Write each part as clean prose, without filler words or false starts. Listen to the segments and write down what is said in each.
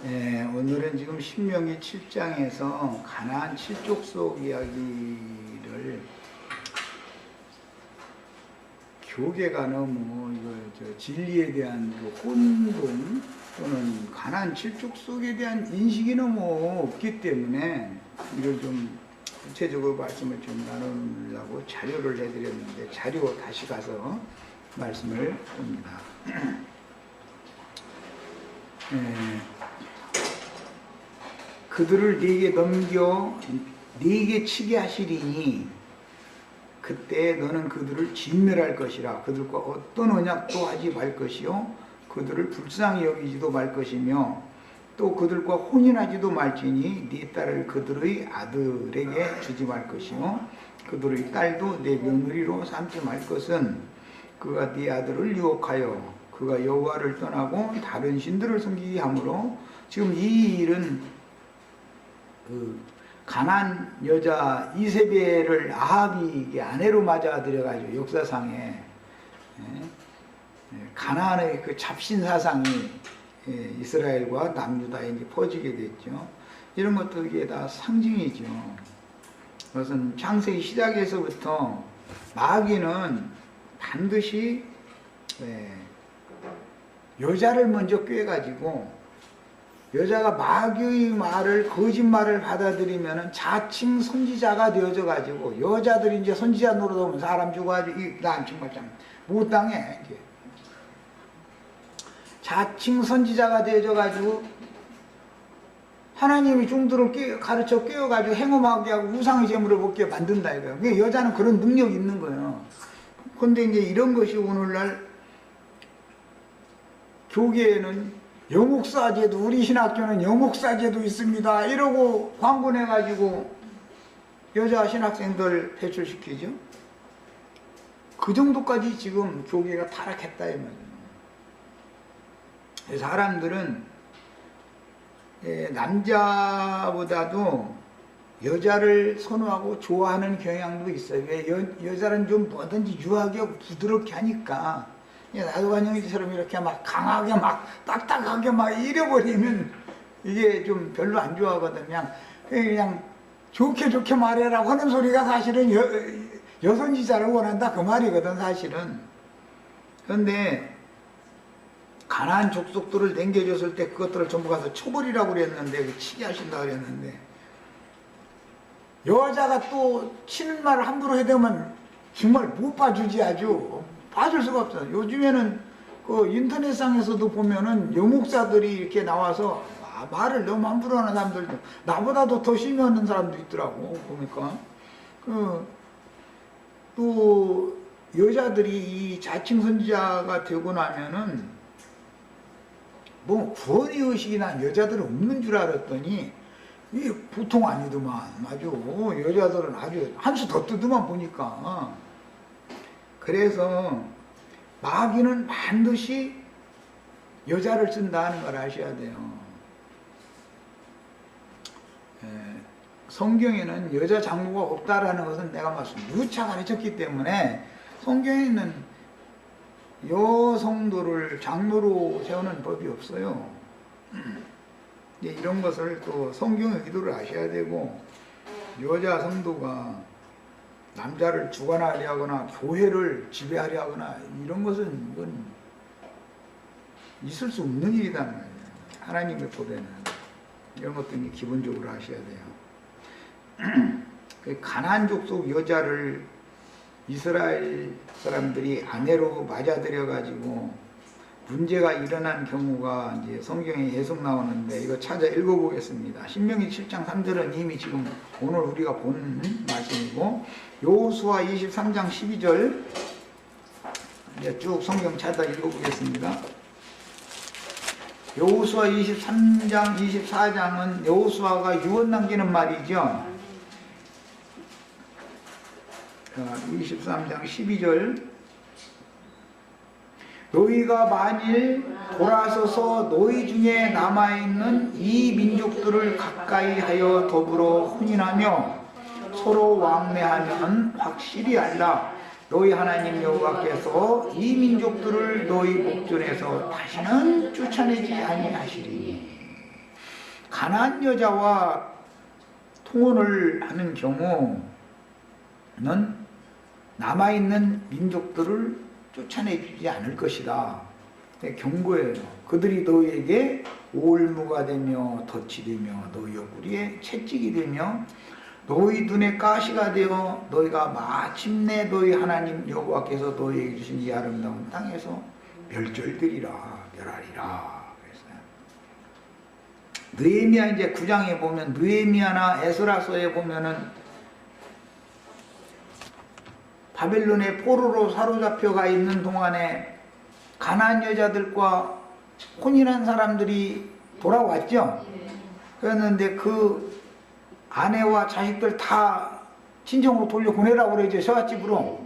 오늘은 지금 신명기 7장에서 가나안 7족속 이야기를 교계가 너무 진리에 대한 혼돈 또는 가나안 7족속에 대한 인식이 너무 없기 때문에 이걸 좀 구체적으로 말씀을 좀 나누려고 자료를 해드렸는데 자료 다시 가서 말씀을 봅니다. 그들을 네게 넘겨 네게 치게 하시리니 그때 너는 그들을 진멸할 것이라. 그들과 어떤 언약도 하지 말 것이요 그들을 불쌍히 여기지도 말 것이며 또 그들과 혼인하지도 말지니 네 딸을 그들의 아들에게 주지 말 것이요 그들의 딸도 네 며느리로 삼지 말 것은 그가 네 아들을 유혹하여 그가 여호와를 떠나고 다른 신들을 섬기게 하므로. 지금 이 일은 가나안 여자 이세벨을 아합이 아내로 맞아들여가지고 역사상에 가나안의 그 잡신 사상이 이스라엘과 남유다에 이제 퍼지게 됐죠. 이런 것들이 다 상징이죠. 그것은 창세기 시작에서부터 마귀는 반드시 여자를 먼저 꿰가지고 여자가 마귀의 말을 거짓말을 받아들이면 자칭 선지자가 되어져 가지고 여자들이 이제 선지자 노릇하면 사람 죽어가지고 난 정말 참 못당해. 이제 자칭 선지자가 되어져 가지고 하나님이 종들을 가르쳐 깨워가지고 행음하게 하고 우상의 제물을 먹게 만든다 이거예요. 여자는 그런 능력이 있는 거예요. 그런데 이제 이런 것이 오늘날 교계에는 여목사제도, 우리 신학교는 여목사제도 있습니다 이러고 광고 내가지고 여자 신학생들 배출시키죠. 그 정도까지 지금 교계가 타락했다 이 말이에요. 사람들은 남자보다도 여자를 선호하고 좋아하는 경향도 있어요. 왜? 여자는 좀 뭐든지 유하게 부드럽게 하니까. 나도관영이처럼 이렇게 막 강하게 막 딱딱하게 막 이래버리면 이게 좀 별로 안 좋아하거든. 그냥 좋게 말해라고 하는 소리가 사실은 여선지자를 원한다 그 말이거든 사실은. 그런데 가나안 족속들을 남겨줬을 때 그것들을 전부 가서 쳐버리라고 그랬는데 치게 하신다 그랬는데 여자가 또 치는 말을 함부로 해대면 정말 못 봐주지. 아주 봐줄 수가 없어요. 요즘에는 그 인터넷상에서도 보면은 여목사들이 이렇게 나와서 말을 너무 함부로 하는 사람들도 나보다도 더 심히 하는 사람도 있더라고 보니까. 또 여자들이 이 자칭 선지자가 되고 나면은 뭐 구원의 의식이나 여자들은 없는 줄 알았더니 이게 보통 아니더만. 아주 여자들은 아주 한 수 더 뜨더만 보니까. 그래서 마귀는 반드시 여자를 쓴다 하는 걸 아셔야 돼요. 성경에는 여자 장로가 없다라는 것은 내가 막 누차 가르쳤기 때문에 성경에는 여성도를 장로로 세우는 법이 없어요. 이런 것을 또 성경의 의도를 아셔야 되고, 여자 성도가 남자를 주관하려 하거나 교회를 지배하려 하거나 이런 것은 이건 있을 수 없는 일이라는 거예요. 하나님의 법에는 이런 것들이 기본적으로 아셔야 돼요. 가나안 족속 여자를 이스라엘 사람들이 아내로 맞아들여 가지고 문제가 일어난 경우가 이제 성경에 계속 나오는데 이거 찾아 읽어보겠습니다. 신명기 7장 3절은 이미 지금 오늘 우리가 본 말씀이고, 여호수아 23장 12절 이제 쭉 성경 찾아 읽어보겠습니다. 여호수아 23장 24장은 여호수아가 유언 남기는 말이죠. 23장 12절 너희가 만일 돌아서서 너희 중에 남아있는 이 민족들을 가까이 하여 더불어 혼인하며 서로 왕래하면 확실히 알라. 너희 하나님 여호와께서 이 민족들을 너희 목전에서 다시는 쫓아내지 아니하시리니. 가나안 여자와 통혼을 하는 경우는 남아있는 민족들을 쫓아내주지 않을 것이다. 경고해요. 그들이 너희에게 올무가 되며 덫이 되며 너희 옆구리에 채찍이 되며 너희 눈에 가시가 되어 너희가 마침내 너희 하나님 여호와께서 너희에게 주신 이 아름다운 땅에서 멸절되리라 멸하리라. 느헤미야 이제 9장에 보면 느헤미야나 에스라서에 보면은 바벨론의 포로로 사로잡혀가 있는 동안에 가나안 여자들과 혼인한 사람들이 돌아왔죠. 그랬는데 그 아내와 자식들 다 친정으로 돌려보내라고 그러죠. 처갓집으로.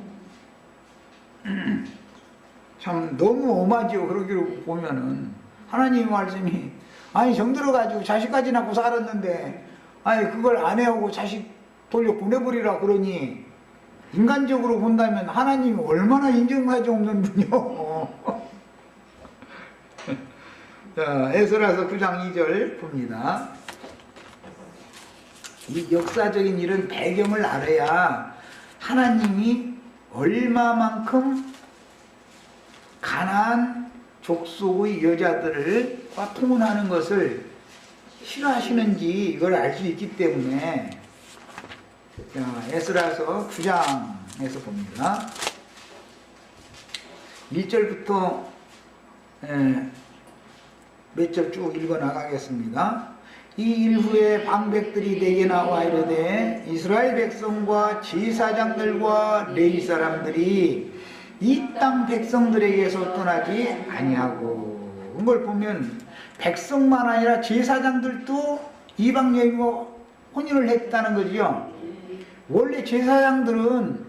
참 너무 엄하죠. 그러기로 보면은 하나님의 말씀이 아니 정들어가지고 자식까지 낳고 살았는데 아니 그걸 아내하고 자식 돌려보내버리라 그러니 인간적으로 본다면 하나님이 얼마나 인정하지 없는 분이요. 자, 에스라서 9장 2절 봅니다. 이 역사적인 이런 배경을 알아야 하나님이 얼마만큼 가나안 족속의 여자들과 통혼하는 것을 싫어하시는지 이걸 알 수 있기 때문에 자, 에스라서 9장에서 봅니다. 1절부터 몇 절 쭉 읽어 나가겠습니다. 이 일 후에 방백들이 내게 나와 이르되 이스라엘 백성과 제사장들과 레위 사람들이 이 땅 백성들에게서 떠나지 아니하고 그걸 보면 백성만 아니라 제사장들도 이방 여인과 혼인을 했다는 거죠. 원래 제사장들은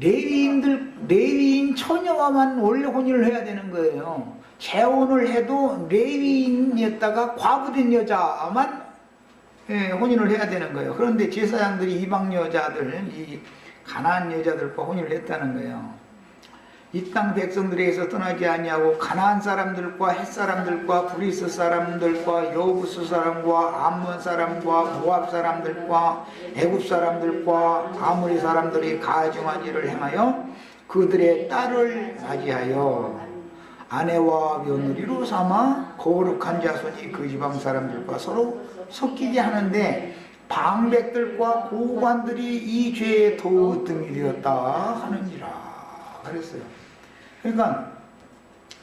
레위인 처녀와만 원래 혼인을 해야 되는 거예요. 재혼을 해도 레위인이었다가 과부된 여자만 혼인을 해야 되는 거예요. 그런데 제사장들이 이방 여자들, 이 가나안 여자들과 혼인을 했다는 거예요. 이 땅 백성들에게서 떠나지 아니하고 가나안 사람들과 헷 사람들과 브리스 사람들과 여부스 사람과 암몬 사람과 모압 사람들과 애굽 사람들과 아모리 사람들이 가증한 일을 행하여 그들의 딸을 맞이하여 아내와 며느리로 삼아 거룩한 자손이 그 지방 사람들과 서로 섞이게 하는데 방백들과 고관들이 이 죄에 더욱 등이 되었다 하느니라 그랬어요. 그러니까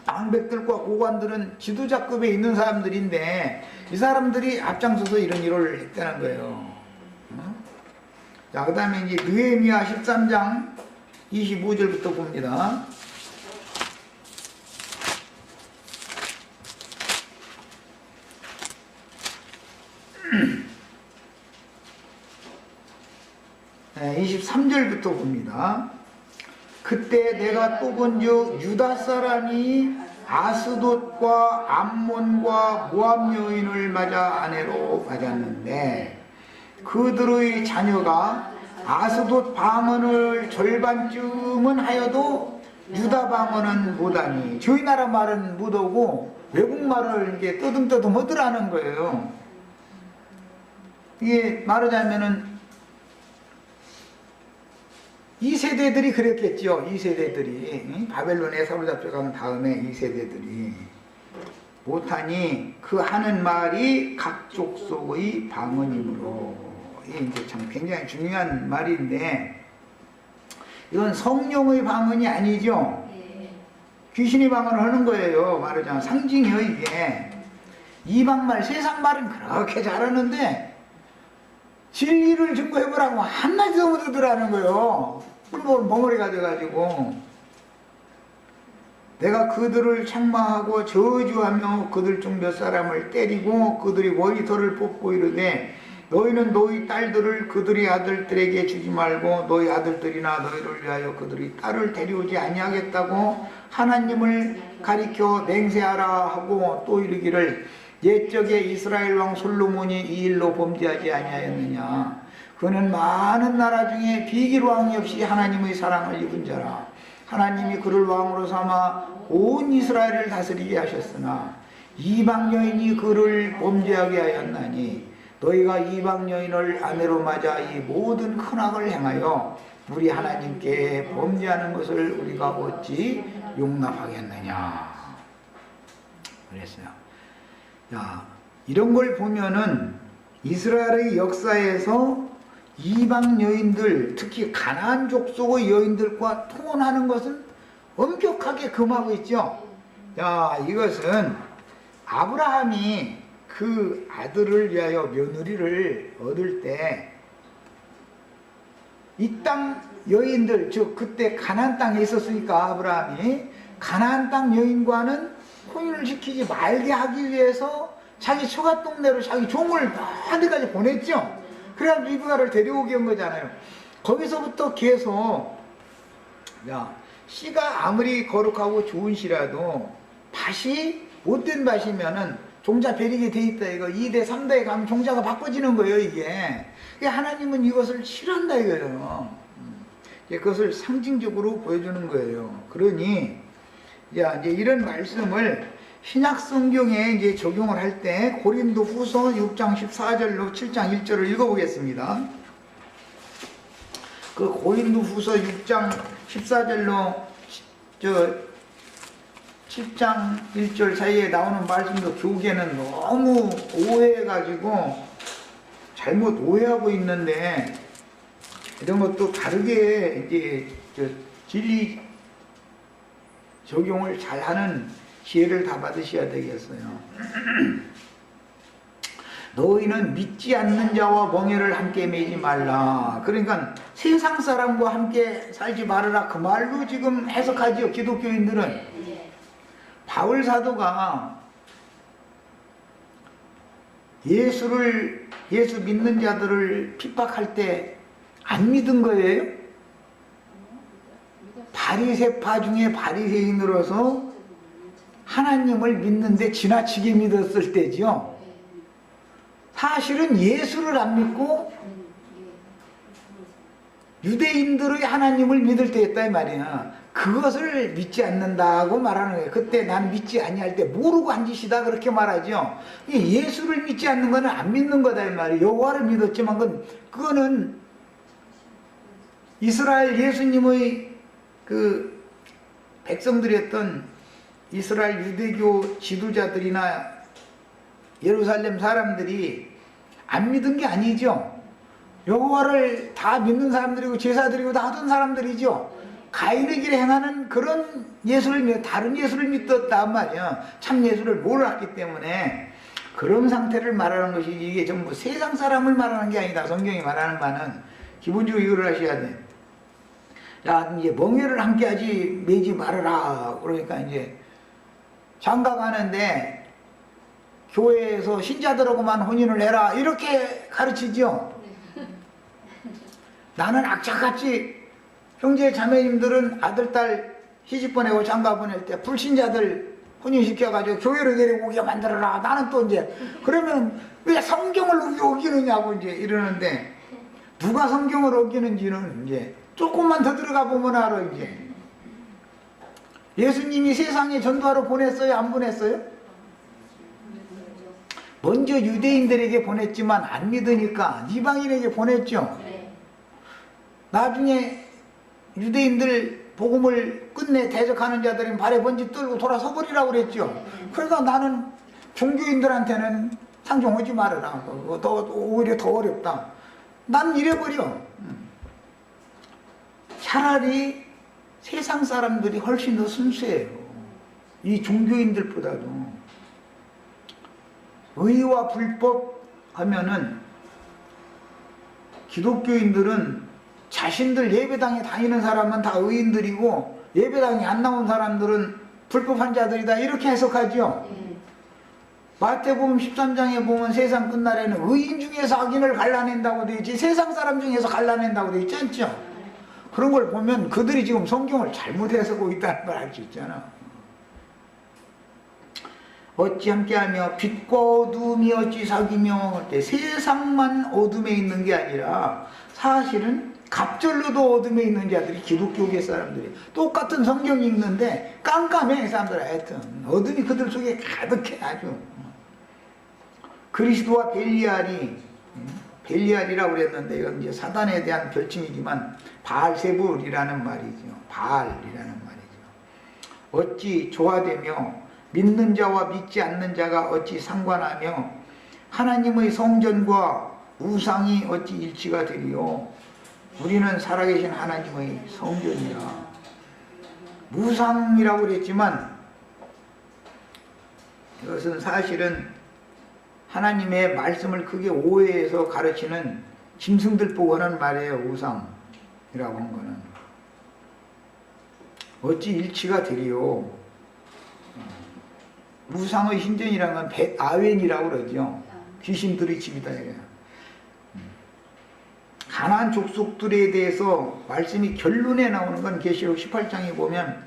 방백들과 고관들은 지도자급에 있는 사람들인데 이 사람들이 앞장서서 이런 일을 했다는 거예요. 자, 그 다음에 이제 느헤미야 13장 25절부터 봅니다. 네, 23절부터 봅니다. 그때 내가 또 본즉 유다 사람이 아스돗과 암몬과 모압 여인을 맞아 아내로 맞았는데 그들의 자녀가 아스돗 방언을 절반쯤은 하여도 유다 방언은 못하니 저희 나라 말은 못하고 외국 말을 이제 떠듬떠듬 하더라는 거예요. 이게 말하자면은 이 세대들이 그랬겠죠. 이 세대들이 바벨론에 사로잡혀간 다음에 이 세대들이 못하니 그 하는 말이 각 족속의 방언이므로 이게 이제 참 굉장히 중요한 말인데 이건 성령의 방언이 아니죠. 귀신의 방언을 하는 거예요. 말하자면 상징이요 이게. 이방말 세상 말은 그렇게 잘하는데 진리를 증거해보라고 한마디도 못하더라는 거예요. 꿀벌 벙어리가 돼가지고 내가 그들을 책망하고 저주하며 그들 중 몇 사람을 때리고 그들이 머리털을 뽑고 이르되 너희는 너희 딸들을 그들의 아들들에게 주지 말고 너희 아들들이나 너희를 위하여 그들의 딸을 데려오지 아니하겠다고 하나님을 가리켜 맹세하라 하고 또 이르기를 옛적에 이스라엘 왕 솔로몬이 이 일로 범죄하지 아니하였느냐. 그는 많은 나라 중에 비길 왕이 없이 하나님의 사랑을 입은 자라. 하나님이 그를 왕으로 삼아 온 이스라엘을 다스리게 하셨으나 이방 여인이 그를 범죄하게 하였나니 너희가 이방 여인을 아내로 맞아 이 모든 큰 악을 행하여 우리 하나님께 범죄하는 것을 우리가 어찌 용납하겠느냐 그랬어요. 야, 이런 걸 보면은 이스라엘의 역사에서 이방 여인들, 특히 가나안 족속의 여인들과 통혼하는 것은 엄격하게 금하고 있죠. 야, 이것은 아브라함이 그 아들을 위하여 며느리를 얻을 때 이 땅 여인들, 즉 그때 가나안 땅에 있었으니까 아브라함이 가나안 땅 여인과는 혼인을 시키지 말게 하기 위해서 자기 처갓 동네로 자기 종을 어디까지 보냈죠. 그래야 리브가를 데려오게 한 거잖아요. 거기서부터 계속 야, 씨가 아무리 거룩하고 좋은 씨라도 밭이 못된 밭이면은 종자 베리게 돼 있다 이거. 2대 3대에 가면 종자가 바꿔지는 거예요 이게. 하나님은 이것을 싫어한다 이거예요. 그것을 상징적으로 보여주는 거예요. 그러니 야, 이제 이런 말씀을 신약 성경에 이제 적용을 할 때 고린도후서 6장 14절로 7장 1절을 읽어보겠습니다. 그 고린도후서 6장 14절로 7장 1절 사이에 나오는 말씀도 교계는 너무 오해해가지고 잘못 오해하고 있는데 이런 것도 다르게 이제 진리 적용을 잘하는 지혜를 다 받으셔야 되겠어요. 너희는 믿지 않는 자와 멍에를 함께 매지 말라. 그러니까 세상 사람과 함께 살지 말아라 그 말로 지금 해석하지요. 기독교인들은. 바울 사도가 예수 믿는 자들을 핍박할 때 안 믿은 거예요? 바리새파 중에 바리새인으로서 하나님을 믿는데 지나치게 믿었을 때지요. 사실은 예수를 안 믿고 유대인들의 하나님을 믿을 때였다 이 말이야. 그것을 믿지 않는다고 말하는 거예요. 그때 난 믿지 아니할 때 모르고 한 짓이다 그렇게 말하죠. 예수를 믿지 않는 거는 안 믿는 거다 이 말이에요. 여호와를 믿었지만 그거는 이스라엘 예수님의 그 백성들이었던 이스라엘 유대교 지도자들이나 예루살렘 사람들이 안 믿은 게 아니죠. 여호와를 다 믿는 사람들이고 제사드리고 다 하던 사람들이죠. 가인의 길에 행하는 그런 예수를 다른 예수를 믿었단 말이야. 참 예수를 몰랐기 때문에 그런 상태를 말하는 것이 이게 전부 세상 사람을 말하는 게 아니다. 성경이 말하는 바는 기본적으로 이걸 하셔야 돼. 야, 이제 멍에를 함께하지 매지 말아라. 그러니까 이제 장가 가는데 교회에서 신자들하고만 혼인을 해라 이렇게 가르치죠. 나는 악착같이 형제 자매님들은 아들 딸 시집 보내고 장가 보낼 때 불신자들 혼인시켜가지고 교회로 데리고 오게 만들어라. 나는 또 이제 그러면 왜 성경을 어기느냐고 이제 이러는데 누가 성경을 어기는지는 이제 조금만 더 들어가 보면 알아. 이제 예수님이 세상에 전도하러 보냈어요? 안 보냈어요? 먼저 유대인들에게 보냈지만 안 믿으니까 이방인에게 보냈죠. 나중에 유대인들 복음을 끝내 대적하는 자들은 발에 번지 떨고 돌아서 버리라고 그랬죠. 그러니까 나는 종교인들한테는 상종하지 말아라. 오히려 더 어렵다. 난 이래버려. 차라리 세상 사람들이 훨씬 더 순수해요. 이 종교인들보다도. 의와 불법 하면은 기독교인들은 자신들 예배당에 다니는 사람은 다 의인들이고 예배당에 안 나온 사람들은 불법한 자들이다 이렇게 해석하죠. 마태복음 13장에 보면 세상 끝날에는 의인 중에서 악인을 갈라낸다고 되어 있지 세상 사람 중에서 갈라낸다고 되어 있지 않죠. 그런 걸 보면 그들이 지금 성경을 잘못 해석하고 있다는 걸 알 수 있잖아. 어찌 함께하며 빛과 어둠이 어찌 사귀며 세상만 어둠에 있는 게 아니라 사실은 갑절로도 어둠에 있는 자들이 기독교계 사람들이 똑같은 성경 읽는데 깜깜해. 이 사람들 하여튼 어둠이 그들 속에 가득해. 아주 그리스도와 벨리알이라고 그랬는데 이건 이제 사단에 대한 별칭이지만 바알세불이라는 말이죠. 바알이라는 말이죠. 어찌 조화되며 믿는 자와 믿지 않는 자가 어찌 상관하며 하나님의 성전과 우상이 어찌 일치가 되리요. 우리는 살아계신 하나님의 성전이라. 우상이라고 그랬지만 이것은 사실은 하나님의 말씀을 크게 오해해서 가르치는 짐승들 보고 하는 말이에요. 우상이라고 한 거는. 어찌 일치가 되리요. 우상의 신전이라는 건 아웬이라고 그러죠. 귀신들의 집이다 이거예요. 가나안 족속들에 대해서 말씀이 결론에 나오는 건 계시록 18장에 보면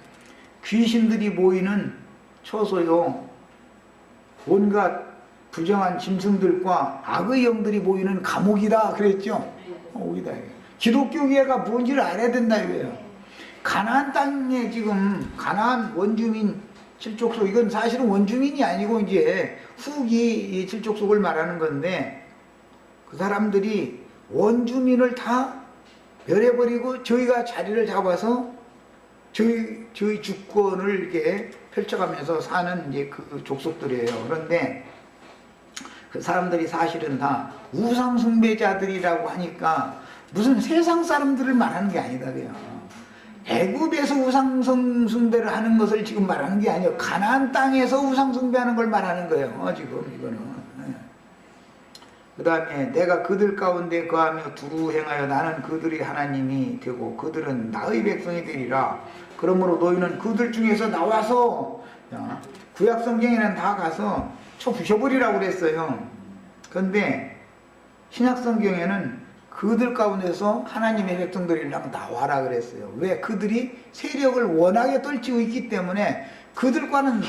귀신들이 모이는 처소요, 온갖 부정한 짐승들과 악의 영들이 모이는 감옥이다 그랬죠. 감옥이다. 기독교계가 뭔지를 알아야 된다 이거예요. 가나안 땅에 지금 가나안 원주민 칠족속, 이건 사실은 원주민이 아니고 이제 후기 칠족속을 말하는 건데, 그 사람들이 원주민을 다 멸해버리고 저희가 자리를 잡아서 저희 주권을 이렇게 펼쳐가면서 사는 이제 그 족속들이에요. 그런데 그 사람들이 사실은 다 우상숭배자들이라고 하니까 무슨 세상 사람들을 말하는 게 아니다 그래요. 애굽에서 우상숭배를 하는 것을 지금 말하는 게 아니에요. 가나안 땅에서 우상숭배하는 걸 말하는 거예요. 지금 이거는. 그 다음에 내가 그들 가운데 거하며 두루 행하여 나는 그들이 하나님이 되고 그들은 나의 백성이 되리라. 그러므로 너희는 그들 중에서 나와서, 구약성경에는 다 가서 쳐 부셔버리라고 그랬어요. 그런데 신약성경에는 그들 가운데서 하나님의 백성들이랑 나와라 그랬어요. 왜? 그들이 세력을 워낙에 떨치고 있기 때문에 그들과는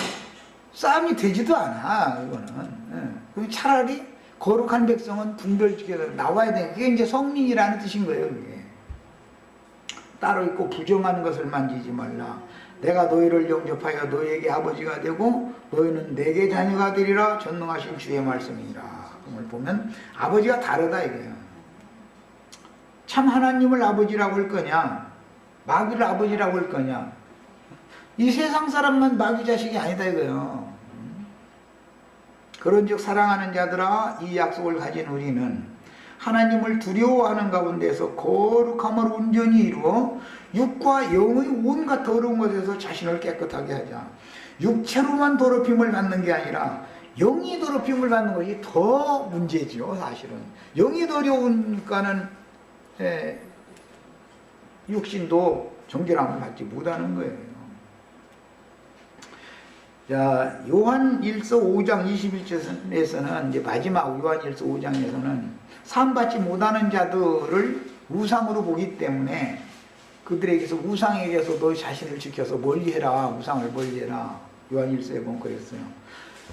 싸움이 되지도 않아. 이거는. 차라리 거룩한 백성은 분별지켜서 나와야 돼. 그게 이제 성민이라는 뜻인 거예요. 그게. 따로 있고 부정하는 것을 만지지 말라. 내가 너희를 영접하여 너희에게 아버지가 되고 너희는 내게 자녀가 되리라. 전능하신 주의 말씀이라. 그걸 보면 아버지가 다르다 이거예요. 참 하나님을 아버지라고 할 거냐, 마귀를 아버지라고 할 거냐. 이 세상 사람만 마귀 자식이 아니다 이거예요. 그런즉 사랑하는 자들아, 이 약속을 가진 우리는 하나님을 두려워하는 가운데서 거룩함을 온전히 이루어 육과 영의 온갖 더러운 것에서 자신을 깨끗하게 하자. 육체로만 더럽힘을 받는 게 아니라 영이 더럽힘을 받는 것이 더 문제죠. 사실은 영이 더러우니까는 육신도 정결함을 받지 못하는 거예요. 자, 요한일서 5장 21절에서는 이제 마지막 요한일서 5장에서는 사함받지 못하는 자들을 우상으로 보기 때문에 그들에게서 우상에게서 너 자신을 지켜서 멀리해라. 우상을 멀리해라. 요한일서에 보면 그랬어요.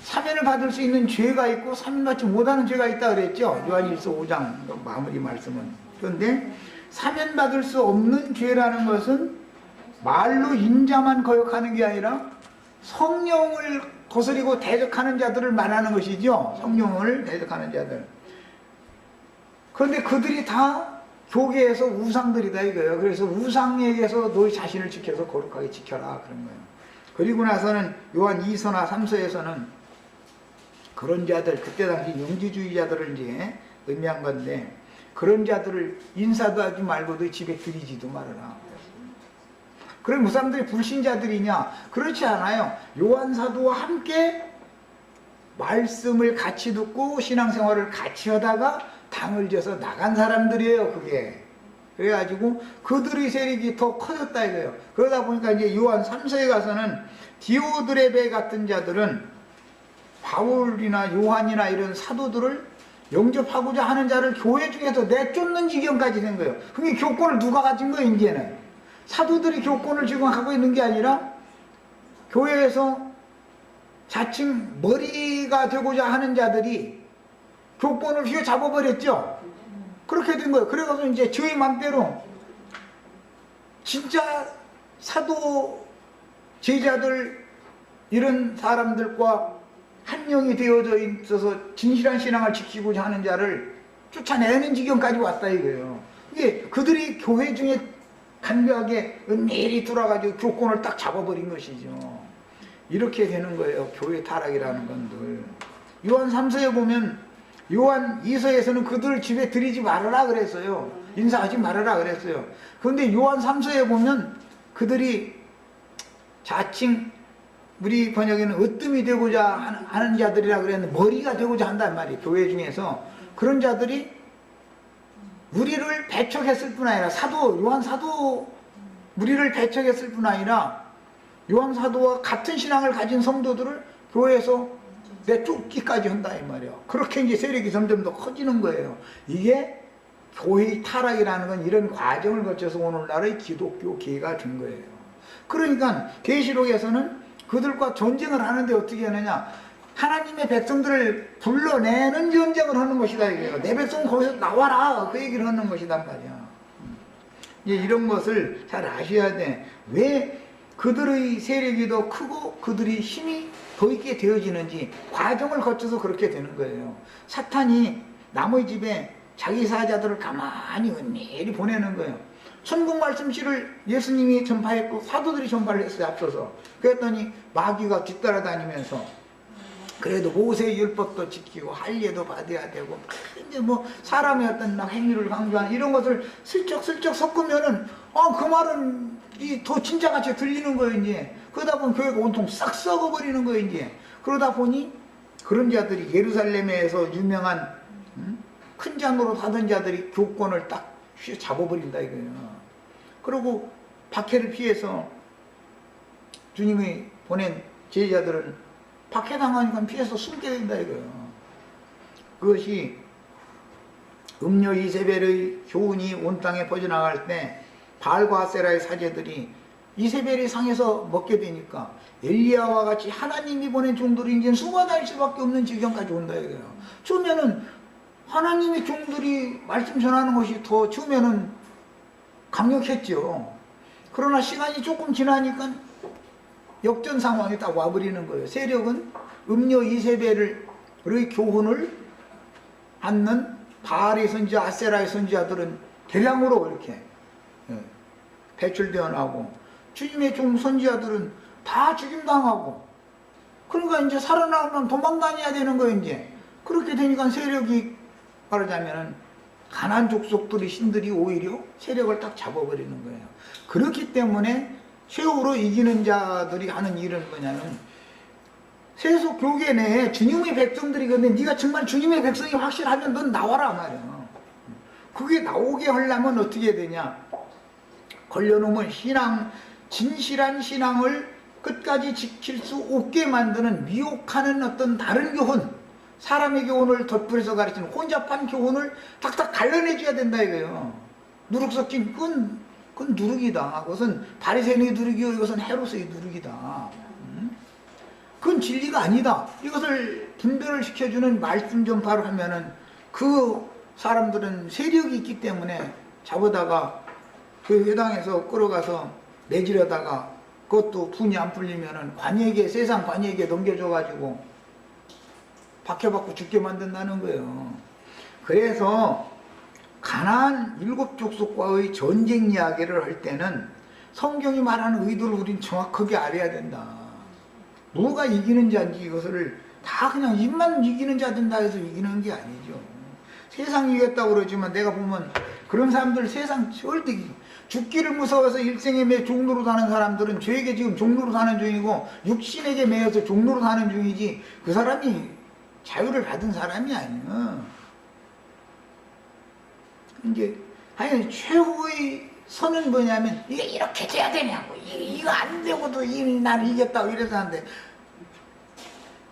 사면을 받을 수 있는 죄가 있고 사면받지 못하는 죄가 있다 그랬죠. 요한일서 5장 마무리 말씀은. 그런데 사면받을 수 없는 죄라는 것은 말로 인자만 거역하는 게 아니라 성령을 거스리고 대적하는 자들을 말하는 것이죠. 성령을 대적하는 자들. 그런데 그들이 다 교계에서 우상들이다 이거예요. 그래서 우상에게서 너희 자신을 지켜서 거룩하게 지켜라 그런 거예요. 그리고 나서는 요한 2서나 3서에서는 그런 자들, 그때 당시 영지주의자들을 이제 의미한 건데, 그런 자들을 인사도 하지 말고도 집에 들이지도 말아라. 그럼 그 사람들이 불신자들이냐? 그렇지 않아요. 요한 사도와 함께 말씀을 같이 듣고 신앙생활을 같이 하다가 당을 져서 나간 사람들이에요. 그게. 그래가지고 그들의 세력이 더 커졌다 이거예요. 그러다 보니까 이제 요한 3서에 가서는 디오드레베 같은 자들은 바울이나 요한이나 이런 사도들을 영접하고자 하는 자를 교회 중에서 내쫓는 지경까지 된 거예요. 그게 교권을 누가 가진 거예요, 이제는? 사도들이 교권을 지금 하고 있는 게 아니라 교회에서 자칭 머리가 되고자 하는 자들이 교권을 휘어잡아버렸죠. 그렇게 된 거예요. 그래서 이제 저희 맘대로 진짜 사도 제자들 이런 사람들과 한영이 되어져 있어서 진실한 신앙을 지키고자 하는 자를 쫓아내는 지경까지 왔다 이거예요. 이게 그들이 교회 중에 간교하게 은밀히 들어가지고 교권을 딱 잡아버린 것이죠. 이렇게 되는 거예요. 교회 타락이라는 건들. 요한 3서에 보면 요한 2서에서는 그들을 집에 들이지 말아라 그랬어요. 인사하지 말아라 그랬어요. 그런데 요한 3서에 보면 그들이 자칭 우리 번역에는 으뜸이 되고자 하는 자들이라 그랬는데 머리가 되고자 한단 말이에요. 교회 중에서 그런 자들이 우리를 배척했을 뿐 아니라 요한 사도 우리를 배척했을 뿐 아니라 요한 사도와 같은 신앙을 가진 성도들을 교회에서 내쫓기까지 한다 이 말이에요. 그렇게 이제 세력이 점점 더 커지는 거예요. 이게 교회의 타락이라는 건 이런 과정을 거쳐서 오늘날의 기독교계가 된 거예요. 그러니까 계시록에서는 그들과 전쟁을 하는데 어떻게 하느냐, 하나님의 백성들을 불러내는 전쟁을 하는 것이다 이거예요. 내 백성은 거기서 나와라 그 얘기를 하는 것이단 말이야. 이제 이런 것을 잘 아셔야 돼. 왜 그들의 세력이 더 크고 그들이 힘이 더 있게 되어지는지 과정을 거쳐서 그렇게 되는 거예요. 사탄이 남의 집에 자기 사자들을 가만히 은밀히 보내는 거예요. 천국 말씀실을 예수님이 전파했고 사도들이 전파를 했어요. 앞서서. 그랬더니 마귀가 뒤따라다니면서 그래도 모세의 율법도 지키고 할례도 받아야 되고 이제 뭐 사람의 어떤 막 행위를 강조하는 이런 것을 슬쩍슬쩍 섞으면은 그 말은 더 진짜같이 들리는 거예요. 이제 그러다 보면 교회가 온통 싹 썩어버리는 거예요. 이제 그러다 보니 그런 자들이 예루살렘에서 유명한 큰 잔으로 사던 자들이 교권을 딱 잡아버린다 이거예요. 그리고 박해를 피해서 주님이 보낸 제자들은 박해당하니까 피해서 숨게 된다 이거예요. 그것이 음료 이세벨의 교훈이 온 땅에 퍼져나갈 때 바알과 아세라의 사제들이 이세벨이 상해서 먹게 되니까 엘리야와 같이 하나님이 보낸 종들이 이제 숨어다닐 수밖에 없는 지경까지 온다 이거예요. 처음에는 하나님의 종들이 말씀 전하는 것이 더 처음에는 강력했죠. 그러나 시간이 조금 지나니까 역전 상황이 딱 와버리는 거예요. 세력은 음료 이세벨의 교훈을 받는 바알의 선지자, 아세라의 선지자들은 대량으로 이렇게 배출되어 나오고 주님의 종 선지자들은 다 죽임당하고 그러니까 이제 살아나오면 도망다녀야 되는 거예요. 이제 그렇게 되니까 세력이 말하자면은 가난 족속들의 신들이 오히려 세력을 딱 잡아버리는 거예요. 그렇기 때문에 최후로 이기는 자들이 하는 일은 뭐냐면 세속 교계 내에 주님의 백성들이거든. 네가 정말 주님의 백성이 확실하면 넌 나와라 말이야. 그게 나오게 하려면 어떻게 되냐, 걸려놓으면 진실한 신앙을 끝까지 지킬 수 없게 만드는 미혹하는 어떤 다른 교훈, 사람의 교훈을 덧붙여서 가르치는 혼잡한 교훈을 탁탁 갈라내줘야 된다 이거예요. 누룩 섞인 그건 누룩이다. 그것은 바리새인의 누룩이요, 이것은 헤롯의 누룩이다. 그건 진리가 아니다. 이것을 분별을 시켜주는 말씀 전파를 하면은 그 사람들은 세력이 있기 때문에 잡아다가 그 회당에서 끌어가서 내지려다가 그것도 분이 안 풀리면은 세상 관이에게 넘겨줘가지고 박해받고 죽게 만든다는 거예요. 그래서 가나안 7족속과의 전쟁 이야기를 할 때는 성경이 말하는 의도를 우린 정확하게 알아야 된다. 누가 이기는 자인지 이것을 다 그냥 입만 이기는 자 된다 해서 이기는 게 아니죠. 세상 이겼다고 그러지만 내가 보면 그런 사람들 세상 절대 죽기를 무서워서 일생에 매 종로로 사는 사람들은 죄에게 지금 종로로 사는 중이고 육신에게 매여서 종로로 사는 중이지 그 사람이 자유를 받은 사람이 아니야. 이제 아니 최후의 선은 뭐냐면 이게 이렇게 돼야 되냐고, 이거 안 되고도 이미 나를 이겼다고 이래서 하는데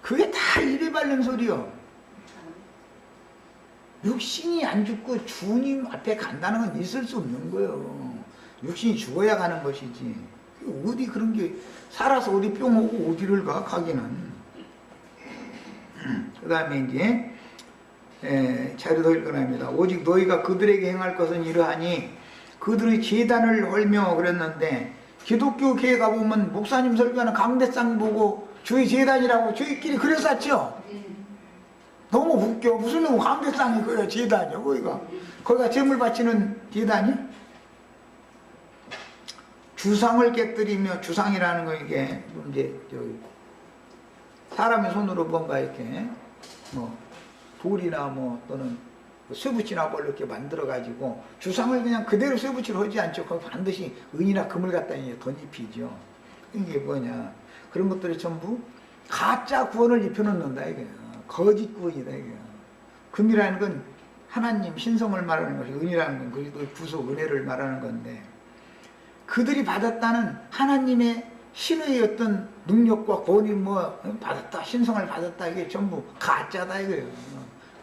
그게 다 입에 바른 소리요. 육신이 안 죽고 주님 앞에 간다는 건 있을 수 없는 거예요. 육신이 죽어야 가는 것이지 어디 그런 게 살아서 어디 뿅 오고 어디를 가기는. 그 다음에 이제 자료도 읽어냅니다. 오직 너희가 그들에게 행할 것은 이러하니 그들의 제단을 헐며 그랬는데, 기독교 교회 가보면 목사님 설교하는 강대상 보고 저희 제단이라고 저희끼리 그려 쌌죠. 너무 웃겨. 무슨 놈 강대상이 그래 제단이야 거기가 제물 바치는 제단이? 주상을 깨뜨리며, 주상이라는 거 이게 이제 저기 사람의 손으로 뭔가 이렇게 뭐 돌이나 뭐 또는 쇠붙이나 뭘 이렇게 만들어 가지고, 주상을 그냥 그대로 쇠붙이로 하지 않죠. 거기 반드시 은이나 금을 갖다 이제 덧입히죠. 이게 뭐냐, 그런 것들이 전부 가짜 구원을 입혀놓는다 이게. 거짓 구원이다 이게. 금이라는 건 하나님 신성을 말하는 것이, 은이라는 건 그리고 구속 은혜를 말하는 건데, 그들이 받았다는 하나님의 신의 어떤 능력과 권위 뭐 받았다, 신성을 받았다, 이게 전부 가짜다 이거예요.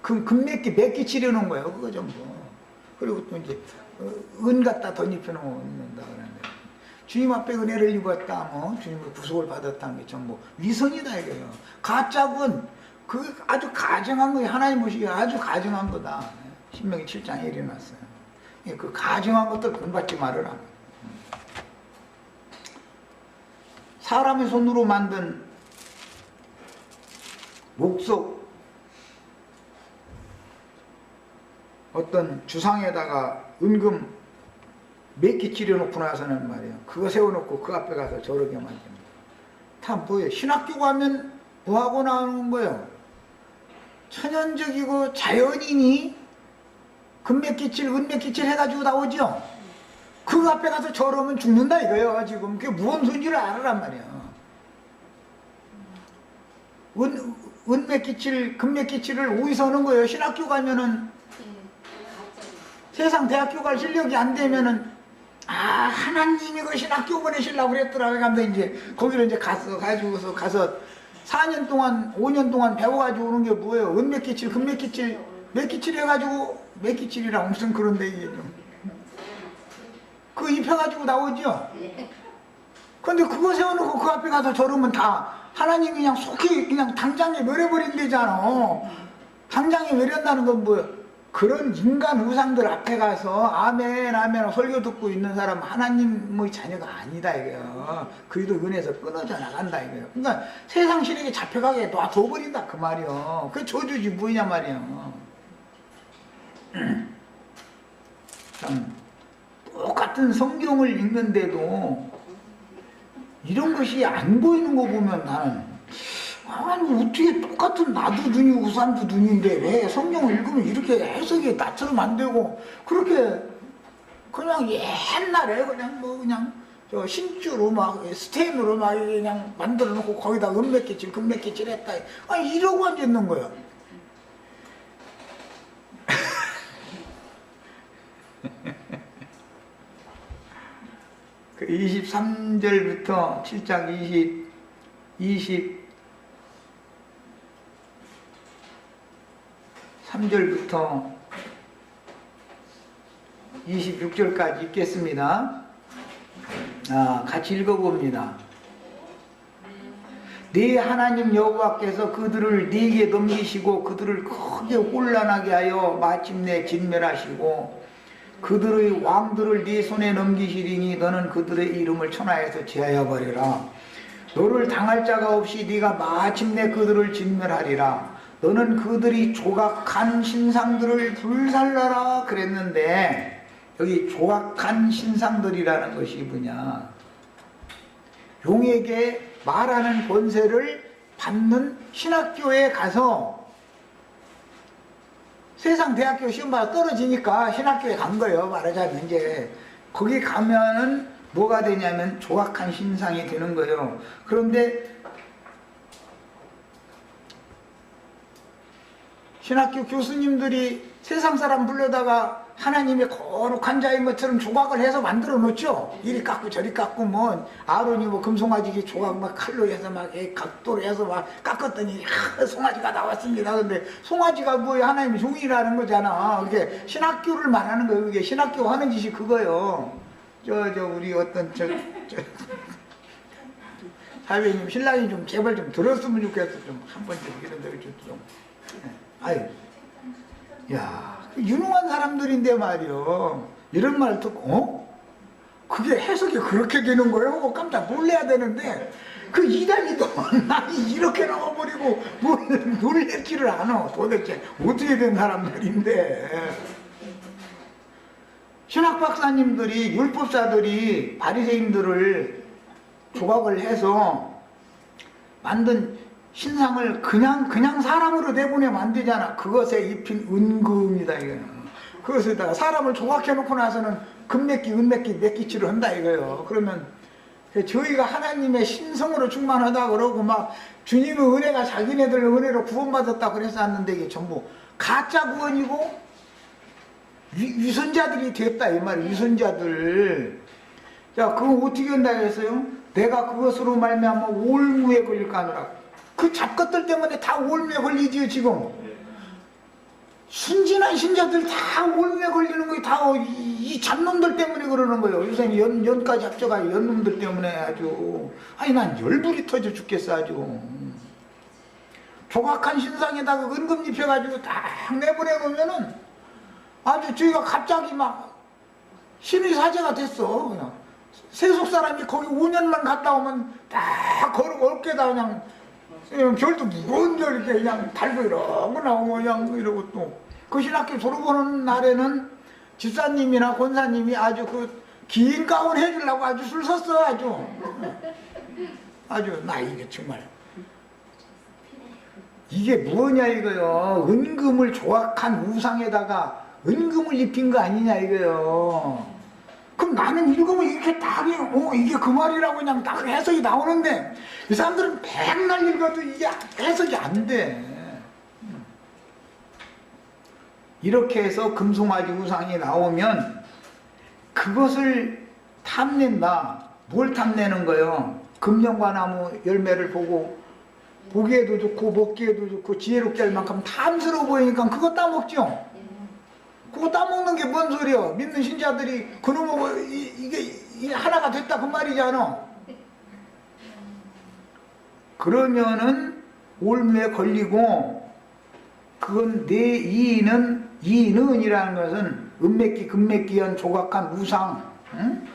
몇 개 치려놓은 거예요 그거 전부. 그리고 또 이제 은 갖다 덧입혀 놓는다 그러는데, 주님 앞에 은혜를 입었다, 뭐 주님의 구속을 받았다는 게 전부 위선이다 이거예요. 가짜군, 그 아주 가정한 거예요. 하나님 보시기에 아주 가정한 거다. 신명기 7장에 일어났어요. 그 가정한 것들 본받지 말으라. 사람의 손으로 만든 목석 어떤 주상에다가 은금 몇 개 찌려놓고 나서는 말이에요, 그거 세워놓고 그 앞에 가서 저렇게 만듭니다. 다 뭐예요? 신학교 가면 뭐하고 나오는 거예요? 천연적이고 자연인이 금맥기칠, 은맥기칠 해가지고 나오죠? 그 앞에 가서 저러면 죽는다 이거예요. 지금 그게 무슨 소리를 알아란 말이야. 은맥기칠, 금맥기칠을 어디서 하는 거예요? 신학교 가면은, 세상 대학교 갈 실력이 안 되면은, 하나님이 그 신학교 보내시려고 그랬더라. 그러면서 이제 거기를 이제 가서 4년 동안, 5년 동안 배워가지고 오는 게 뭐예요? 은맥기칠, 금맥기칠, 맥기칠 해가지고, 맥기칠이랑 무슨 그런데 이게 좀. 그거 입혀가지고 나오죠? 근데 그거 세워놓고 그 앞에 가서 저러면 다 하나님이 그냥 속히 그냥 당장에 멸해버린대잖아. 당장에 멸한다는 건 뭐예요? 그런 인간 우상들 앞에 가서 아멘 아멘 설교 듣고 있는 사람 하나님의 자녀가 아니다 이거예요. 그리도 은혜에서 끊어져 나간다 이거예요. 그러니까 세상 신에게 잡혀가게 놔둬버린다 그 말이요. 그게 저주지 뭐냐 말이요. 참 똑같은 성경을 읽는데도 이런 것이 안 보이는 거 보면 나는, 아니 어떻게 똑같은 나도 눈이 우산도 눈인데 왜 성경을 읽으면 이렇게 해석이 나처럼 안 되고, 그렇게 그냥 옛날에 그냥 뭐 그냥 저 신주로 막 스테인으로 막 그냥 만들어 놓고 거기다 은맥기칠 금맥기칠 했다, 아니 이러고 앉아 있는 거예요. 그 23절부터 7장 23절부터 26절까지 읽겠습니다. 같이 읽어봅니다. 네 하나님 여호와께서 그들을 네게 넘기시고 그들을 크게 혼란하게 하여 마침내 진멸하시고 그들의 왕들을 네 손에 넘기시리니 너는 그들의 이름을 천하에서 제하여 버리라. 너를 당할 자가 없이 네가 마침내 그들을 진멸하리라. 너는 그들이 조각한 신상들을 불살라라 그랬는데, 여기 조각한 신상들이라는 것이 뭐냐, 용에게 말하는 권세를 받는 신학교에 가서 세상 대학교 시험 봐서 떨어지니까 신학교에 간 거예요. 말하자면 이제 거기 가면은 뭐가 되냐면 조각한 신상이 되는 거예요. 그런데 신학교 교수님들이 세상 사람 불러다가 하나님의 거룩한 자인 것처럼 조각을 해서 만들어 놓죠. 이리 깎고 저리 깎고, 뭐 아론이 뭐 금송아지 조각 막 칼로 해서 막 각도로 해서 막 깎았더니 송아지가 나왔습니다. 근데 송아지가 뭐야, 하나님의 종이라는 거잖아. 그게 신학교를 말하는 거예요. 그게 신학교 하는 짓이 그거예요. 우리 어떤 사회님 신랑이 좀 제발 좀 들었으면 좋겠어. 좀 한 번 좀 이런 데를 좀. 아유, 야, 유능한 사람들인데 말이요. 이런 말을 듣고 그게 해석이 그렇게 되는 거예요? 하고 깜짝 놀래야 되는데 그 이단이도 나이 이렇게 나와버리고 뭘 놀랬지를 않아. 도대체 어떻게 된 사람들인데. 신학 박사님들이 율법사들이 바리새인들을 조각을 해서 만든 신상을 그냥 사람으로 내보내 만들잖아. 그것에 입힌 은금이다 이거는. 그것에다가 사람을 조각해 놓고 나서는 금메끼 은메끼 메끼칠을 한다 이거예요. 그러면 저희가 하나님의 신성으로 충만하다 그러고 막 주님의 은혜가 자기네들 은혜로 구원받았다 그랬었는데 이게 전부 가짜 구원이고 위선자들이 됐다 이 말이에요. 위선자들. 자, 그거 어떻게 한다 했어요? 내가 그것으로 말미암아 올무에 걸릴까 하느라. 그 잡것들 때문에 다 올무에 걸리지요 지금. 순진한 신자들 다 올무에 걸리는 거예요. 다 이 잡놈들 때문에 그러는 거예요. 요새 연까지 합쳐가 연놈들 때문에 아주. 아니 난 열불이 터져 죽겠어 아주. 조각한 신상에다가 은금 입혀가지고 딱 내보내놓으면은 아주 저희가 갑자기 막 신의 사제가 됐어. 그냥 세속 사람이 거기 5년만 갔다 오면 딱 걸어 어깨다 그냥 별도 무거운 별 이렇게 그냥 달고 이러고 나오고 그냥 이러고 또 그 신학교 졸업하는 날에는 집사님이나 권사님이 아주 그 긴 가운 해주려고 아주 줄 섰어 아주 나 이게 정말 이게 뭐냐 이거요. 은금을 조각한 우상에다가 은금을 입힌 거 아니냐 이거요. 그럼 나는 읽으면 이렇게 딱 이게 그 말이라고 그냥 딱 해석이 나오는데 이 사람들은 백날 읽어도 이게 해석이 안 돼. 이렇게 해서 금송아지 우상이 나오면 그것을 탐낸다. 뭘 탐내는 거예요? 금령과나무 열매를 보고 보기에도 좋고 먹기에도 좋고 지혜롭게 할 만큼 탐스러워 보이니까 그거 따먹죠. 그거 따먹는 게 뭔 소리야? 믿는 신자들이 그놈하고 이게 하나가 됐다 그 말이잖아. 그러면은 올무에 걸리고 그건 내 이는이라는 것은 은메끼 금메끼한 조각한 우상, 응?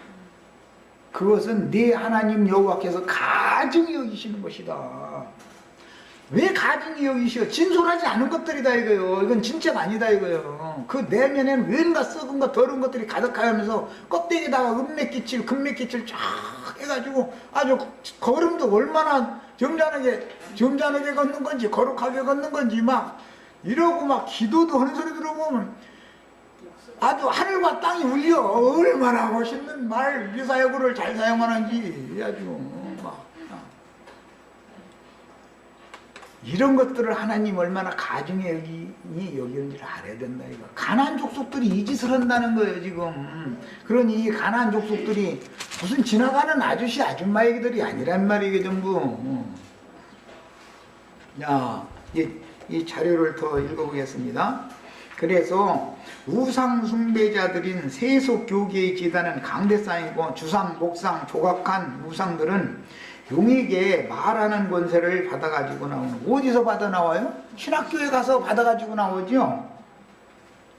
그것은 내 하나님 여호와께서 가증히 여기시는 것이다. 왜 가증히 여기시오? 진솔하지 않은 것들이다 이거요. 이건 진짜가 아니다 이거요. 그 내면에는 왠가 썩은 것 더러운 것들이 가득하면서 껍데기에다가 은메끼칠 금메끼칠 쫙 해가지고 아주 걸음도 얼마나 점잖게 걷는 건지 거룩하게 걷는 건지 막 이러고 막 기도도 하는 소리 들어보면 아주 하늘과 땅이 울려. 얼마나 멋있는 말 미사여구를 잘 사용하는지 아주 막 이런 것들을 하나님 얼마나 가증히 여기는지를 알아야 된다 이거. 가나안 족속들이 이 짓을 한다는 거예요 지금. 그러니 이 가나안 족속들이 무슨 지나가는 아저씨 아줌마 얘기들이 아니란 말이게 전부. 야, 이 자료를 더 읽어보겠습니다. 그래서 우상 숭배자들인 세속 교계의 지단은 강대상이고 주상, 목상, 조각한 우상들은 용에게 말하는 권세를 받아가지고 나오는. 어디서 받아 나와요? 신학교에 가서 받아가지고 나오죠.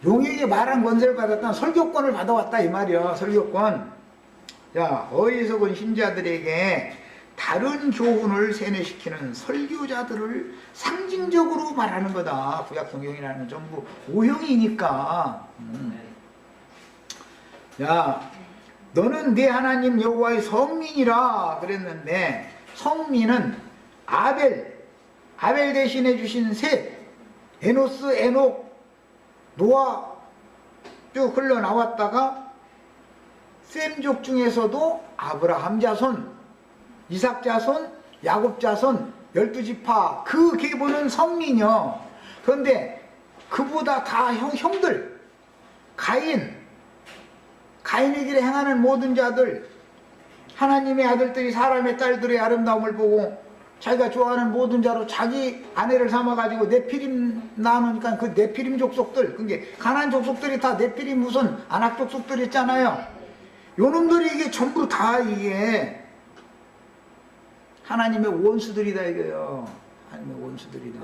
용에게 말하는 권세를 받았다. 설교권을 받아왔다 이 말이야. 설교권. 자, 어리석은 신자들에게 다른 교훈을 세뇌시키는 설교자들을 상징적으로 말하는 거다. 구약 성경이라는 건 전부 오형이니까. 야, 너는 네 하나님 여호와의 성민이라 그랬는데 성민은 아벨 대신해 주신 셋, 에노스, 에녹, 노아 쭉 흘러나왔다가 셈족 중에서도 아브라함 자손, 이삭 자손, 야곱 자손, 12지파 그 계보는 성민이요. 그런데 그보다 다 형들 가인의 길에 행하는 모든 자들, 하나님의 아들들이 사람의 딸들의 아름다움을 보고 자기가 좋아하는 모든 자로 자기 아내를 삼아가지고 네피림 나누니까 그 네피림 족속들, 그게 가나안 족속들이 다 네피림 무슨 아낙 족속들 있잖아요. 요놈들이 이게 전부 다 이게 하나님의 원수들이다 이거예요. 하나님의 원수들이다.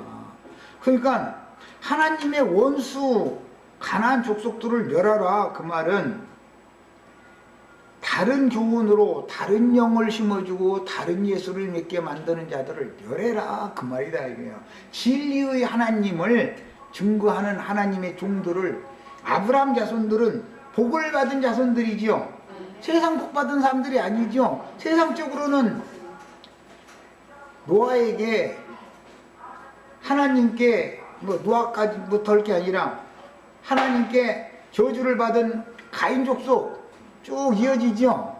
그러니까 하나님의 원수 가나안 족속들을 멸하라 그 말은 다른 교훈으로 다른 영을 심어주고 다른 예수를 믿게 만드는 자들을 멸해라 그 말이다 이거예요. 진리의 하나님을 증거하는 하나님의 종들을, 아브라함 자손들은 복을 받은 자손들이지요. 세상 복 받은 사람들이 아니죠. 세상적으로는 노아에게 하나님께 노아까지부터 할 게 아니라 하나님께 저주를 받은 가인 족속 쭉 이어지죠.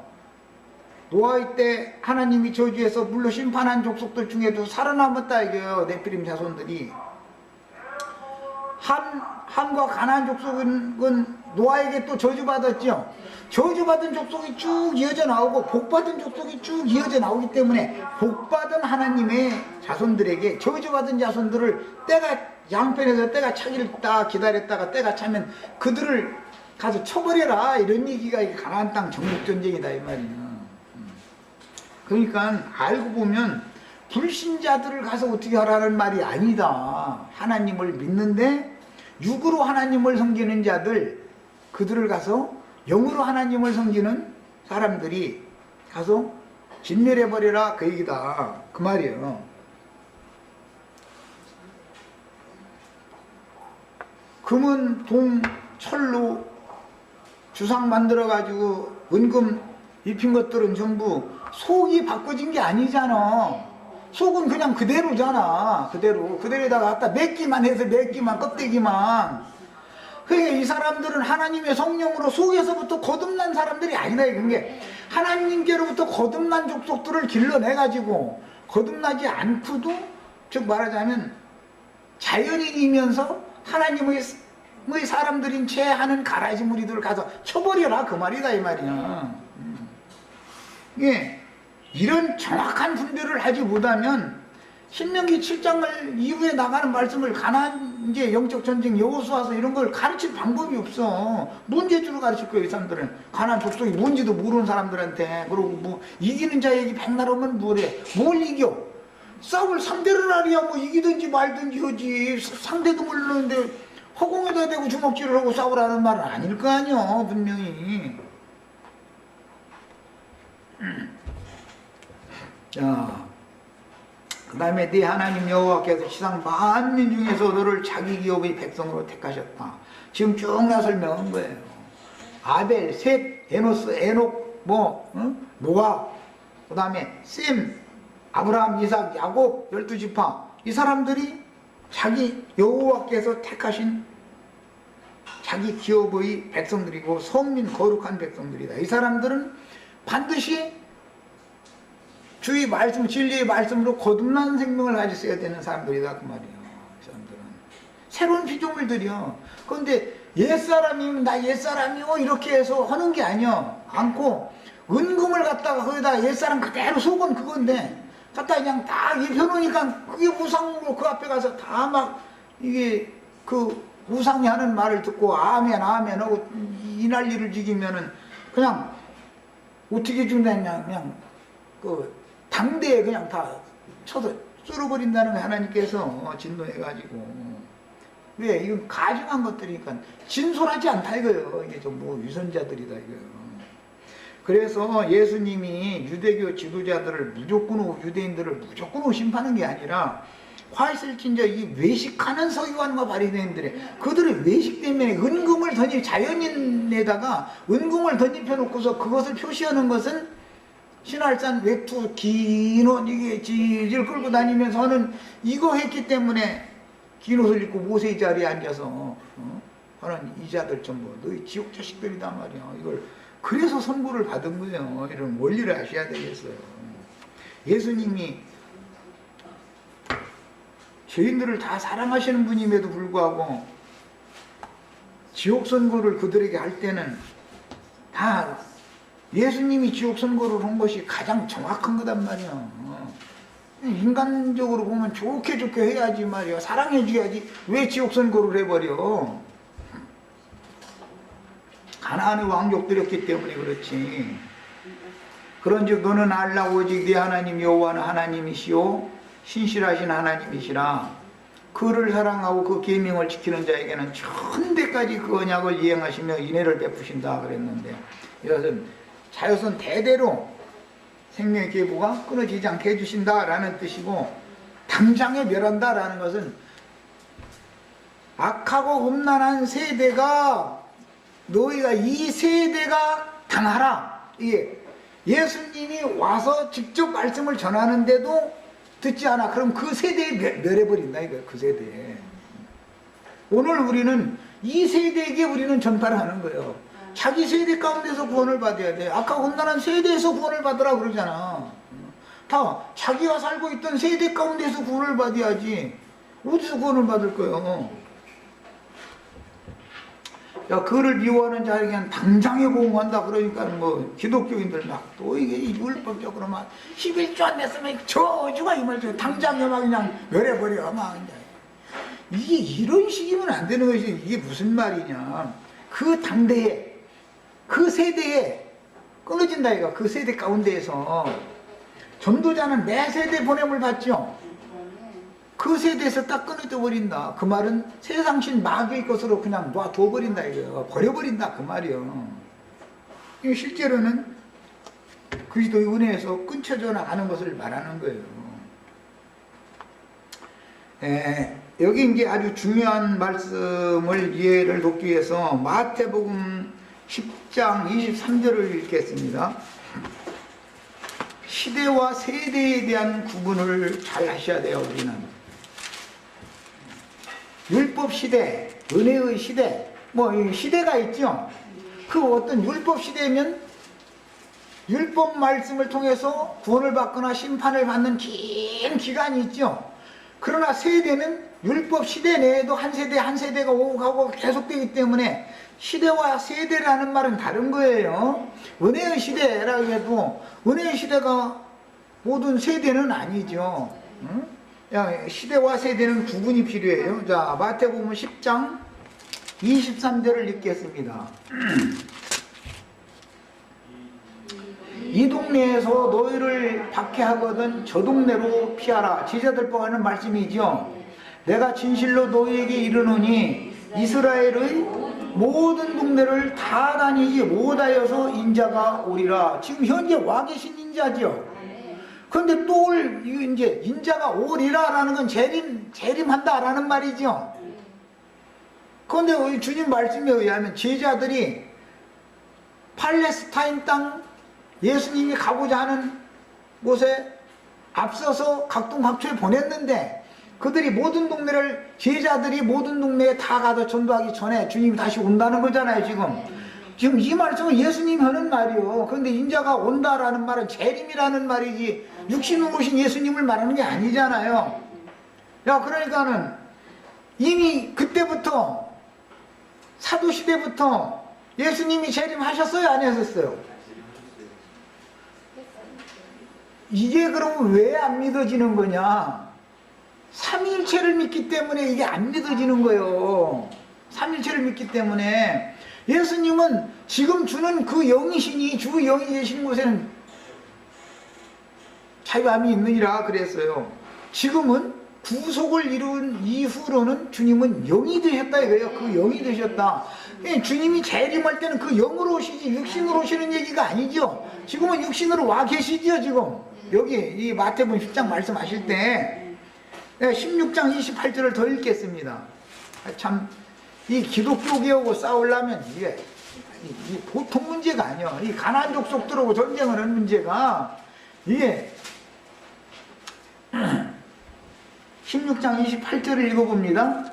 노아의 때 하나님이 저주해서 물로 심판한 족속들 중에도 살아남았다 이거예요. 네피림 자손들이. 함과 가나안 족속은 노아에게 또 저주받았죠. 저주받은 족속이 쭉 이어져 나오고 복받은 족속이 쭉 이어져 나오기 때문에 복받은 하나님의 자손들에게 저주받은 자손들을 때가 양편에서 때가 차기를 딱 기다렸다가 때가 차면 그들을 가서 쳐버려라 이런 얘기가 가나안 땅 정복전쟁이다 이 말이야. 그러니까 알고 보면 불신자들을 가서 어떻게 하라는 말이 아니다. 하나님을 믿는데 육으로 하나님을 섬기는 자들, 그들을 가서 영으로 하나님을 섬기는 사람들이 가서 진멸해버려라 그 얘기다 그 말이에요. 금은 동, 철로 주상 만들어가지고 은금 입힌 것들은 전부 속이 바꿔진 게 아니잖아. 속은 그냥 그대로잖아. 그대로에다가 갖다 맺기만 해서 맺기만 껍데기만. 그러니까 이 사람들은 하나님의 성령으로 속에서부터 거듭난 사람들이 아니다 이게. 하나님께로부터 거듭난 족속들을 길러내가지고 거듭나지 않고도, 즉 말하자면 자연인이면서 하나님의 사람들인 채 하는 가라지 무리들을 가서 쳐버려라 그 말이다 이 말이야. 예, 이런 정확한 분별을 하지 못하면 신명기 7장을 이후에 나가는 말씀을 가나안 이제 영적 전쟁 여호수아서 이런 걸 가르칠 방법이 없어. 뭔 재주로 가르칠 거예요 이 사람들은. 가나안 족속이 뭔지도 모르는 사람들한테. 그리고 뭐 이기는 자에게 백날 오면 뭐래. 뭘 이겨? 싸울 상대를 하랴 뭐 이기든지 말든지 하지. 상대도 모르는데 허공에다 대고 주먹질을 하고 싸우라는 말은 아닐 거 아니야 분명히. 자, 그 다음에 네 하나님 여호와께서 지상 만민 중에서 너를 자기 기업의 백성으로 택하셨다. 지금 쭉 나 설명한 거예요. 아벨, 셋, 에노스, 에녹, 노아, 그 다음에 셈, 아브라함, 이삭, 야곱 12지파. 이 사람들이 자기 여호와께서 택하신 자기 기업의 백성들이고 성민 거룩한 백성들이다. 이 사람들은 반드시 주의 말씀, 진리의 말씀으로 거듭난 생명을 가졌어야 되는 사람들이다 그 말이에요. 이 사람들은 새로운 피조물들이요. 그런데 옛사람이면 나 옛사람이요 이렇게 해서 하는 게 아니야. 않고 은금을 갖다가 거기다 옛사람 그대로 속은 그건데 갖다 그냥 딱 입혀놓으니까 그게 우상으로 그 앞에 가서 다 막 이게 그 우상이 하는 말을 듣고 아멘 아멘 하고 이 난리를 지기면은 그냥 어떻게 죽냐면 그냥 그 당대에 그냥 다 쳐서 썰어버린다는 거예요. 하나님께서 진노해가지고. 왜? 이건 가증한 것들이니까 진솔하지 않다 이거예요. 이게 전부 위선자들이다 이거예요. 그래서 예수님이 유대교 지도자들을 무조건 유대인들을 무조건 심판하는 게 아니라 화 있을 진저 이 외식하는 서기관과 바리새인들의 그들의 외식 때문에 은금을 자연인에다가 은금을 던집혀 놓고서 그것을 표시하는 것은 신할산 외투 긴 옷 이게 질질 끌고 다니면서 하는 이거 했기 때문에 긴 옷을 입고 모세의 자리에 앉아서 하는 이자들 전부 너희 지옥 자식들이다 말이야. 이걸 그래서 선고를 받은 거예요. 이런 원리를 아셔야 되겠어요. 예수님이 죄인들을 다 사랑하시는 분임에도 불구하고 지옥 선고를 그들에게 할 때는 다 예수님이 지옥 선고를 한 것이 가장 정확한 거단 말이야. 인간적으로 보면 좋게 해야지 말이야. 사랑해 줘야지. 왜 지옥 선고를 해버려? 가나안의 왕족들이었기 때문에 그렇지. 그런즉 너는 알라 오직 네 하나님 여호와는 하나님이시오 신실하신 하나님이시라. 그를 사랑하고 그 계명을 지키는 자에게는 천대까지 그 언약을 이행하시며 인애를 베푸신다 그랬는데, 이것은 자손 대대로 생명의 계보가 끊어지지 않게 해주신다라는 뜻이고, 당장에 멸한다라는 것은 악하고 음란한 세대가, 너희가 이 세대가 당하라. 이게 예수님이 와서 직접 말씀을 전하는데도 듣지 않아. 그럼 그 세대에 멸해버린다 이거야. 그 세대에. 오늘 우리는 이 세대에게 우리는 전파를 하는 거예요. 자기 세대 가운데서 구원을 받아야 돼. 아까 온난한 세대에서 구원을 받으라 그러잖아. 다 자기가 살고 있던 세대 가운데서 구원을 받아야지. 어디서 구원을 받을 거예요? 야, 그를 미워하는 자에게 그냥 당장에 보응한다. 그러니까 뭐 기독교인들 막 또 이게 율법적으로 막 11조 안 냈으면 저주가 이 말이죠. 당장에 막 그냥 멸해버려. 막 이게 이런 식이면 안 되는 것이, 이게 무슨 말이냐. 그 당대에, 그 세대에 끊어진다 이거. 그 세대 가운데에서 전도자는 매 세대 보냄을 받죠. 그 세대에서 딱 끊어져 버린다. 그 말은 세상신 마귀의 것으로 그냥 놔둬버린다 이거예요. 버려버린다 그 말이요. 실제로는 그리스도의 은혜에서 끊쳐져 나가는 것을 말하는 거예요. 여기 이제 아주 중요한 말씀을 이해를 돕기 위해서 마태복음 10장 23절을 읽겠습니다. 시대와 세대에 대한 구분을 잘 하셔야 돼요. 우리는 율법 시대, 은혜의 시대, 뭐 시대가 있죠. 그 어떤 율법 시대면 율법 말씀을 통해서 구원을 받거나 심판을 받는 긴 기간이 있죠. 그러나 세대는 율법 시대 내에도 한 세대 한 세대가 오고 가고 계속되기 때문에 시대와 세대라는 말은 다른 거예요. 은혜의 시대라고 해도 은혜의 시대가 모든 세대는 아니죠. 시대와 세대는 구분이 필요해요. 자, 마태복음 10장 23절을 읽겠습니다. 이 동네에서 너희를 박해하거든 저 동네로 피하라. 제자들과 하는 말씀이죠. 내가 진실로 너희에게 이르노니 이스라엘의 모든 동네를 다 다니지 못하여서 인자가 오리라. 지금 현재 와 계신 인자죠. 그런데 또 이제 인자가 오리라라는 건 재림한다라는 말이죠. 그런데 우리 주님 말씀에 의하면 제자들이 팔레스타인 땅 예수님이 가고자 하는 곳에 앞서서 각동각초에 보냈는데 그들이 모든 동네를 제자들이 모든 동네에 다 가서 전도하기 전에 주님이 다시 온다는 거잖아요. 지금 이 말씀은 예수님이 하는 말이요. 그런데 인자가 온다라는 말은 재림이라는 말이지 육신으로 오신 예수님을 말하는 게 아니잖아요. 야, 그러니까는 이미 그때부터 사도시대부터 예수님이 재림하셨어요? 안 하셨어요? 이게 그러면 왜 안 믿어지는 거냐? 삼위일체를 믿기 때문에 이게 안 믿어지는 거예요. 삼위일체를 믿기 때문에. 예수님은 지금 주는 그 영이시니 주 영이 계신 곳에는 자유함이 있느니라 그랬어요. 지금은 구속을 이룬 이후로는 주님은 영이 되셨다 이거예요. 그 영이 되셨다. 주님이 재림할 때는 그 영으로 오시지 육신으로 오시는 얘기가 아니죠. 지금은 육신으로 와 계시죠. 지금 여기 이 마태복음 10장 말씀하실 때 16장 28절을 더 읽겠습니다. 참 이 기독교계하고 싸우려면 이게 보통 문제가 아니야. 이 가나안 족속들하고 전쟁을 하는 문제가 이게 16장 28절을 읽어봅니다.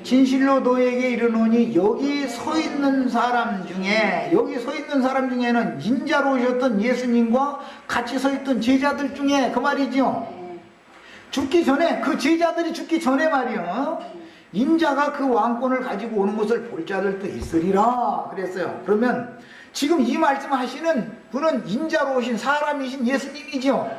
진실로 너에게 이르노니 여기 서 있는 사람 중에는 인자로 오셨던 예수님과 같이 서 있던 제자들 중에 그 말이죠. 죽기 전에 그 제자들이 죽기 전에 말이요. 인자가 그 왕권을 가지고 오는 것을 볼 자들도 있으리라 그랬어요. 그러면 지금 이 말씀하시는 분은 인자로 오신 사람이신 예수님이죠.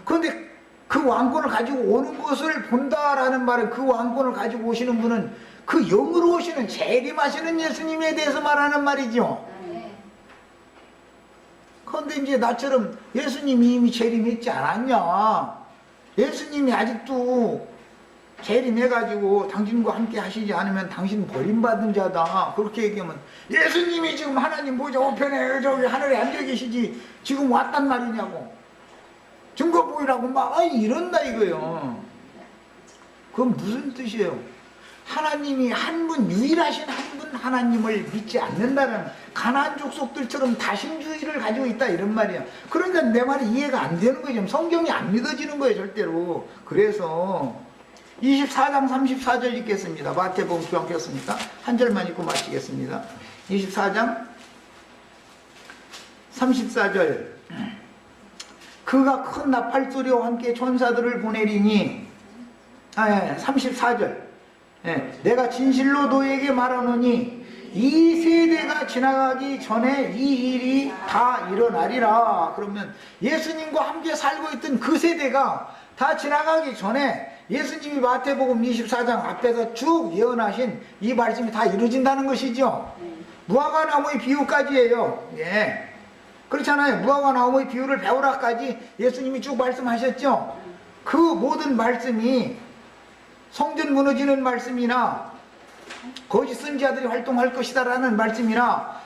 그런데 그 왕권을 가지고 오는 것을 본다라는 말은 그 왕권을 가지고 오시는 분은 그 영으로 오시는 재림하시는 예수님에 대해서 말하는 말이죠. 그런데 이제 나처럼 예수님이 이미 재림했지 않았냐? 예수님이 아직도 재림해가지고 당신과 함께 하시지 않으면 당신 버림받은 자다. 그렇게 얘기하면 예수님이 지금 하나님 보좌 우편에 저기 하늘에 앉아 계시지 지금 왔단 말이냐고. 증거 보이라고 막 이런다 이거요. 그건 무슨 뜻이에요? 하나님이 한 분, 유일하신 한 분 하나님을 믿지 않는다는 가나안 족속들처럼 다신주의를 가지고 있다 이런 말이야. 그러니까 내 말이 이해가 안 되는 거죠. 성경이 안 믿어지는 거예요 절대로. 그래서 24장 34절 읽겠습니다. 마태복음 교환켰습니까? 한 절만 읽고 마치겠습니다. 24장 34절. 그가 큰 나팔소리와 함께 천사들을 보내리니 34절. 내가 진실로 너에게 말하노니 이 세대가 지나가기 전에 이 일이 다 일어나리라. 그러면 예수님과 함께 살고 있던 그 세대가 다 지나가기 전에 예수님이 마태복음 24장 앞에서 쭉 예언하신 이 말씀이 다 이루어진다는 것이죠. 무화과 나무의 비유까지예요. 예. 그렇잖아요. 무화과 나무의 비유를 배우라까지 예수님이 쭉 말씀하셨죠. 그 모든 말씀이 성전 무너지는 말씀이나 거짓 선지자들이 활동할 것이다 라는 말씀이나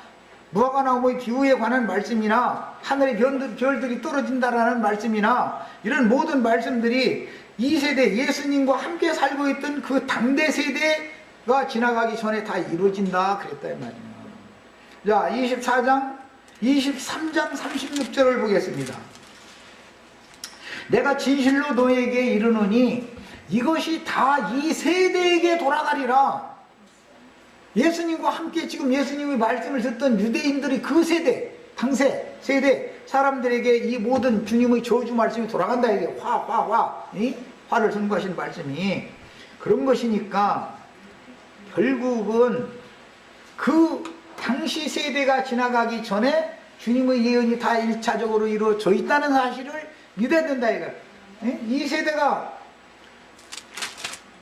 무화과 나무의 비유에 관한 말씀이나 하늘의 별들이 떨어진다라는 말씀이나 이런 모든 말씀들이 이 세대 예수님과 함께 살고 있던 그 당대 세대가 지나가기 전에 다 이루어진다 그랬다 이 말이에요. 자, 23장 36절을 보겠습니다. 내가 진실로 너에게 이르노니 이것이 다 이 세대에게 돌아가리라. 예수님과 함께 지금 예수님의 말씀을 듣던 유대인들이 그 세대, 당세 세대 사람들에게 이 모든 주님의 저주 말씀이 돌아간다. 이게 화를 선고하신 말씀이 그런 것이니까 결국은 그 당시 세대가 지나가기 전에 주님의 예언이 다 1차적으로 이루어져 있다는 사실을 믿어야 된다 이거. 이 세대가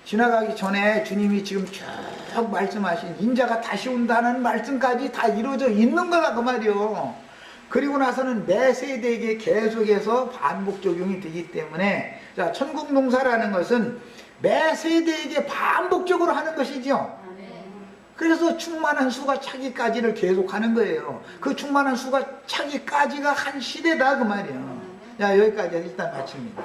지나가기 전에 주님이 지금 쭉 말씀하신 인자가 다시 온다는 말씀까지 다 이루어져 있는 거다 그 말이요. 그리고 나서는 매 세대에게 계속해서 반복 적용이 되기 때문에 자, 천국 농사라는 것은 매 세대에게 반복적으로 하는 것이죠. 그래서 충만한 수가 차기까지를 계속하는 거예요. 그 충만한 수가 차기까지가 한 시대다 그 말이에요. 자, 여기까지 일단 마칩니다.